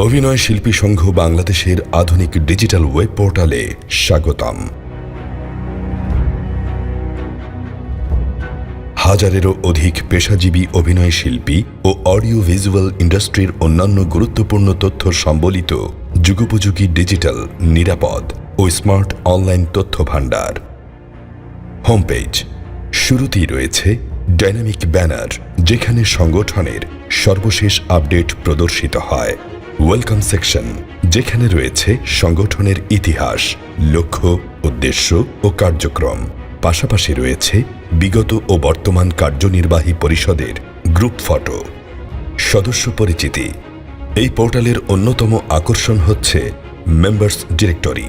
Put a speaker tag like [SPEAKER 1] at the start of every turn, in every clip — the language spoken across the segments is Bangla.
[SPEAKER 1] অভিনয় শিল্পী সংঘ বাংলাদেশের আধুনিক ডিজিটাল ওয়েব পোর্টালে স্বাগতম। হাজারেরও অধিক পেশাজীবী অভিনয় শিল্পী ও অডিও ভিজুয়াল ইন্ডাস্ট্রির অন্যান্য গুরুত্বপূর্ণ তথ্য সম্বলিত যুগোপযোগী ডিজিটাল, নিরাপদ ও স্মার্ট অনলাইন তথ্য ভান্ডার। হোম পেজ শুরুতেই রয়েছে ডাইনামিক ব্যানার, যেখানে সংগঠনের সর্বশেষ আপডেট প্রদর্শিত হয়। ওয়েলকাম সেকশন, যেখানে রয়েছে সংগঠনের ইতিহাস, লক্ষ্য, উদ্দেশ্য ও কার্যক্রম। পাশাপাশি রয়েছে বিগত ও বর্তমান কার্যনির্বাহী পরিষদের গ্রুপ ফটো। সদস্য পরিচিতি। এই পোর্টালের অন্যতম আকর্ষণ হচ্ছে members directory.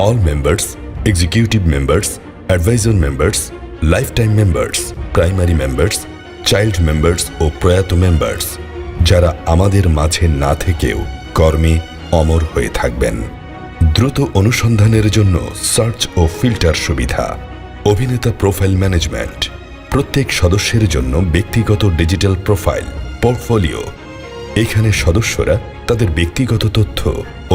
[SPEAKER 1] All members, executive members, adviser members, lifetime members, primary members, child members ও প্রয়াত মেম্বার্স, যারা আমাদের মাঝে না থেকেও কর্মে অমর হয়ে থাকবেন। দ্রুত অনুসন্ধানের জন্য সার্চ ও ফিল্টার সুবিধা। অভিনেতা প্রোফাইল ম্যানেজমেন্ট। প্রত্যেক সদস্যের জন্য ব্যক্তিগত ডিজিটাল প্রোফাইল, পোর্টফোলিও। এখানে সদস্যরা তাদের ব্যক্তিগত তথ্য,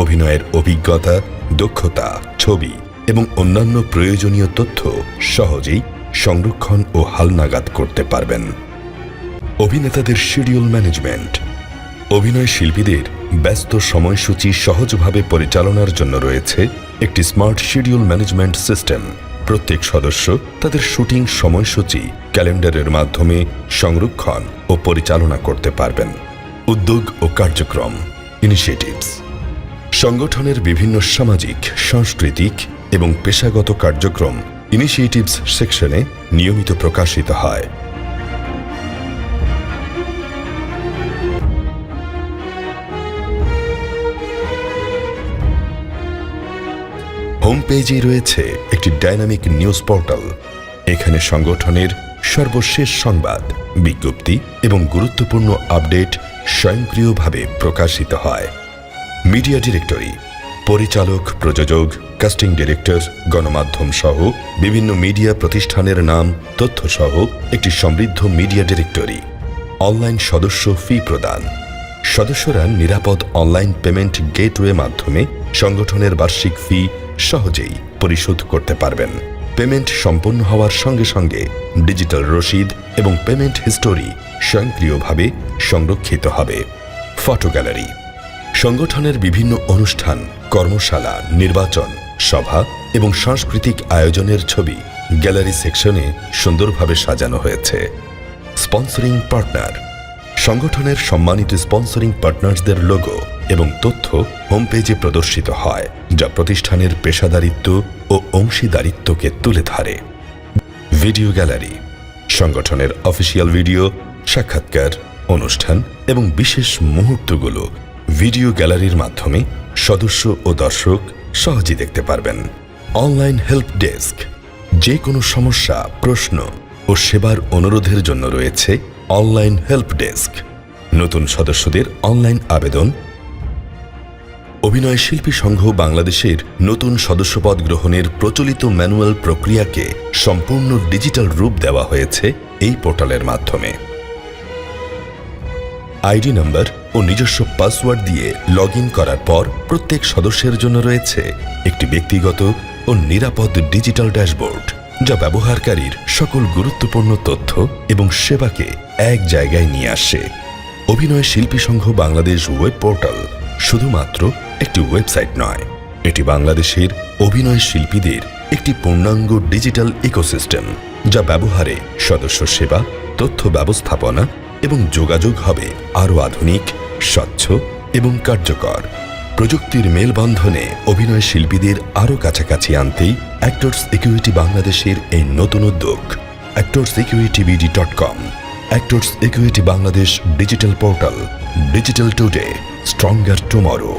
[SPEAKER 1] অভিনয়ের অভিজ্ঞতা, দক্ষতা, ছবি এবং অন্যান্য প্রয়োজনীয় তথ্য সহজেই সংরক্ষণ ও হালনাগাদ করতে পারবেন। অভিনেতাদের শিডিউল ম্যানেজমেন্ট। অভিনয় শিল্পীদের ব্যস্ত সময়সূচি সহজভাবে পরিচালনার জন্য রয়েছে একটি স্মার্ট শিডিউল ম্যানেজমেন্ট সিস্টেম। প্রত্যেক সদস্য তাদের শুটিং সময়সূচি ক্যালেন্ডারের মাধ্যমে সংরক্ষণ ও পরিচালনা করতে পারবেন। উদ্যোগ ও কার্যক্রম, ইনিশিয়েটিভস। সংগঠনের বিভিন্ন সামাজিক, সাংস্কৃতিক এবং পেশাগত কার্যক্রম ইনিশিয়েটিভস সেকশনে নিয়মিত প্রকাশিত হয়। হোম পেজে রয়েছে একটি ডাইনামিক নিউজ পোর্টাল। এখানে সংগঠনের সর্বশেষ সংবাদ, বিজ্ঞপ্তি এবং গুরুত্বপূর্ণ আপডেট স্বয়ংক্রিয়ভাবে প্রকাশিত হয়। Media directory. পরিচালক, প্রযোজক, কাস্টিং ডিরেক্টর, গণমাধ্যম সহ বিভিন্ন মিডিয়া প্রতিষ্ঠানের নাম, তথ্য সহ একটি সমৃদ্ধ মিডিয়া ডিরেক্টরি। অনলাইন সদস্য ফি প্রদান। সদস্যরা নিরাপদ অনলাইন পেমেন্ট গেটওয়ে মাধ্যমে সংগঠনের বার্ষিক ফি সহজেই পরিশোধ করতে পারবেন। পেমেন্ট সম্পন্ন হওয়ার সঙ্গে সঙ্গে ডিজিটাল রসিদ এবং পেমেন্ট হিস্টোরি স্বয়ংক্রিয়ভাবে সংরক্ষিত হবে। Photo gallery. সংগঠনের বিভিন্ন অনুষ্ঠান, কর্মশালা, নির্বাচন, সভা এবং সাংস্কৃতিক আয়োজনের ছবি গ্যালারি সেকশনে সুন্দরভাবে সাজানো হয়েছে। Sponsoring partner. সংগঠনের সম্মানিত স্পন্সরিং পার্টনারসদের লোগো এবং তথ্য হোম পেজে প্রদর্শিত হয়, যা প্রতিষ্ঠানের পেশাদারিত্ব ও অংশীদারিত্বকে তুলে ধরে। Video gallery. সংগঠনের অফিসিয়াল ভিডিও, সাক্ষাৎকার, অনুষ্ঠান এবং বিশেষ মুহূর্তগুলো ভিডিও গ্যালারির মাধ্যমে সদস্য ও দর্শক সহজেই দেখতে পারবেন। Online help desk. যে কোনো সমস্যা, প্রশ্ন ও সেবার অনুরোধের জন্য রয়েছে অনলাইন হেল্প ডেস্ক। নতুন সদস্যদের অনলাইন আবেদন। অভিনয় শিল্পী সংঘ বাংলাদেশের নতুন সদস্যপদ গ্রহণের প্রচলিত ম্যানুয়াল প্রক্রিয়াকে সম্পূর্ণ ডিজিটাল রূপ দেওয়া হয়েছে এই পোর্টালের মাধ্যমে। আইডি নাম্বার ও নিজস্ব পাসওয়ার্ড দিয়ে লগ ইন করার পর প্রত্যেক সদস্যের জন্য রয়েছে একটি ব্যক্তিগত ও নিরাপদ ডিজিটাল ড্যাশবোর্ড, যা ব্যবহারকারীর সকল গুরুত্বপূর্ণ তথ্য এবং সেবাকে এক জায়গায় নিয়ে আসে। অভিনয় শিল্পী সংঘ বাংলাদেশ ওয়েব পোর্টাল শুধুমাত্র একটি ওয়েবসাইট নয়, এটি বাংলাদেশের অভিনয় শিল্পীদের একটি পূর্ণাঙ্গ ডিজিটাল ইকোসিস্টেম, যা ব্যবহারে সদস্য সেবা, তথ্য ব্যবস্থাপনা এবং যোগাযোগ হবে আরও আধুনিক, স্বচ্ছ এবং কার্যকর। প্রযুক্তির মেলবন্ধনে অভিনয় শিল্পীদের আরও কাছাকাছি আনতেই অ্যাক্টরস ইকুইটি বাংলাদেশের এই নতুন উদ্যোগ actorsequityBD.com। Actors equity Bangladesh digital portal. Digital today, stronger tomorrow.